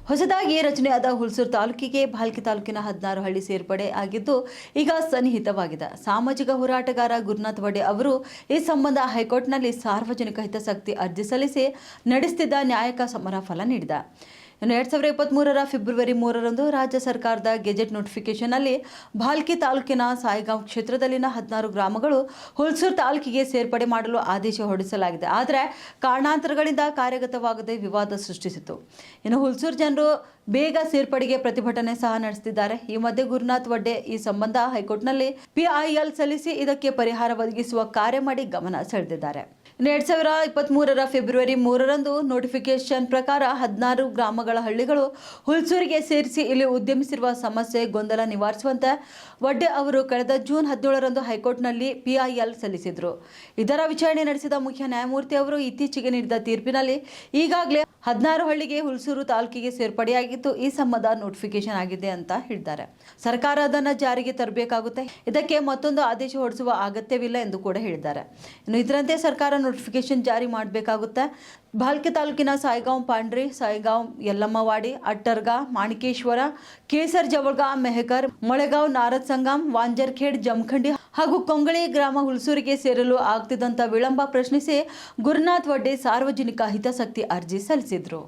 ಹೊಸದಾಗಿ ರಚನೆಯಾದ ಹುಲ್ಸೂರು ತಾಲೂಕಿಗೆ ಭಾಲ್ಕಿ ತಾಲೂಕಿನ 16 ಹಳ್ಳಿ ಸೇರ್ಪಡೆ ಆಗಿದ್ದು ಈಗ ಸನ್ನಿಹಿತವಾಗಿದೆ. ಸಾಮಾಜಿಕ ಹೋರಾಟಗಾರ ಗುರುನಾಥ್ ವಡೆ ಅವರು ಈ ಸಂಬಂಧ ಹೈಕೋರ್ಟ್ನಲ್ಲಿ ಸಾರ್ವಜನಿಕ ಹಿತಾಸಕ್ತಿ ಅರ್ಜಿ ಸಲ್ಲಿಸಿ ನಡೆಸುತ್ತಿದ್ದ ನ್ಯಾಯಿಕ ಸಮರ ಫಲ ನೀಡಿದೆ. 2023 ಫೆಬ್ರವರಿ 3ರಂದು ರಾಜ್ಯ ಸರ್ಕಾರದ ಗೆಜೆಟ್ ನೋಟಿಫಿಕೇಶನ್ನಲ್ಲಿ ಭಾಲ್ಕಿ ತಾಲೂಕಿನ ಸಾಯಿಗಾಂವ್ ಕ್ಷೇತ್ರದಲ್ಲಿನ 16 ಗ್ರಾಮಗಳು ಹುಲ್ಸೂರು ತಾಲೂಕಿಗೆ ಸೇರ್ಪಡೆ ಮಾಡಲು ಆದೇಶ ಹೊರಡಿಸಲಾಗಿದೆ. ಆದರೆ ಕಾರಣಾಂತರಗಳಿಂದ ಕಾರ್ಯಗತವಾಗದೆ ವಿವಾದ ಸೃಷ್ಟಿಸಿತು. ಇನ್ನು ಹುಲ್ಸೂರು ಜನರು ಬೇಗ ಸೇರ್ಪಡೆಗೆ ಪ್ರತಿಭಟನೆ ಸಹ ನಡೆಸುತ್ತಿದ್ದಾರೆ. ಈ ಮಧ್ಯೆ ಗುರುನಾಥ್ ವಡೆ ಈ ಸಂಬಂಧ ಹೈಕೋರ್ಟ್ನಲ್ಲಿ PIL ಸಲ್ಲಿಸಿ ಇದಕ್ಕೆ ಪರಿಹಾರ ಒದಗಿಸುವ ಕಾರ್ಯ ಮಾಡಿ ಗಮನ ಸೆಳೆದಿದ್ದಾರೆ. 2023 ಫೆಬ್ರವರಿ 3ರಂದು ನೋಟಿಫಿಕೇಶನ್ ಪ್ರಕಾರ 16 ಗ್ರಾಮಗಳ ಹಳ್ಳಿಗಳು ಹುಲ್ಸೂರಿಗೆ ಸೇರಿಸಿ ಇಲ್ಲಿ ಉದ್ಯಮಿಸಿರುವ ಸಮಸ್ಯೆ ಗೊಂದಲ ನಿವಾರಿಸುವಂತೆ ವಡ್ಡೆ ಅವರು ಕಳೆದ ಜೂನ್ 17ರಂದು ಹೈಕೋರ್ಟ್ನಲ್ಲಿ PIL ಸಲ್ಲಿಸಿದರು. ಇದರ ವಿಚಾರಣೆ ನಡೆಸಿದ ಮುಖ್ಯ ನ್ಯಾಯಮೂರ್ತಿ ಅವರು ಇತ್ತೀಚೆಗೆ ನೀಡಿದ ತೀರ್ಪಿನಲ್ಲಿ ಈಗಾಗಲೇ 16 ಹಳ್ಳಿಗೆ ಹುಲ್ಸೂರು ತಾಲೂಕಿಗೆ ಸೇರ್ಪಡೆಯಾಗಿದ್ದು ಈ ಸಂಬಂಧ ನೋಟಿಫಿಕೇಶನ್ ಆಗಿದೆ ಅಂತ ಹೇಳಿದ್ದಾರೆ. ಸರ್ಕಾರ ಅದನ್ನು ಜಾರಿಗೆ ತರಬೇಕಾಗುತ್ತೆ. ಇದಕ್ಕೆ ಮತ್ತೊಂದು ಆದೇಶ ಹೊರಡಿಸುವ ಅಗತ್ಯವಿಲ್ಲ ಎಂದು ಕೂಡ ಹೇಳಿದ್ದಾರೆ. ಇನ್ನು ಇದರಂತೆ ಸರ್ಕಾರ ನೋಟಿಫಿಕೇಶನ್ ಜಾರಿ ಮಾಡಬೇಕಾಗುತ್ತೆ. ಭಾಲ್ಕಿ ತಾಲೂಕಿನ ಸಾಯಿಗಾಂವ್ ಪಾಂಡ್ರಿ, ಸಾಯಿಗಾಂವ್ ಯಲ್ಲಮ್ಮವಾಡಿ, ಅಟ್ಟರ್ಗಾ, ಮಾಣಿಕೇಶ್ವರ, ಕೇಸರ್ ಜವಳ್ಗಾ, ಮೆಹಕರ್, ಮೊಳೆಗಾಂವ್, ನಾರದ್ ಸಂಗಮ್, ವಾಂಜರ್ಖೇಡ್, ಜಮಖಂಡಿ ಹಾಗೂ ಕೊಂಗಳಿ ಗ್ರಾಮ ಹುಲ್ಸೂರಿಗೆ ಸೇರಲು ಆಗ್ತಿದ್ದಂಥ ವಿಳಂಬ ಪ್ರಶ್ನಿಸಿ ಗುರುನಾಥ್ ವಡೆ ಸಾರ್ವಜನಿಕ ಹಿತಾಸಕ್ತಿ ಅರ್ಜಿ ಸಲ್ಲಿಸಿದರು.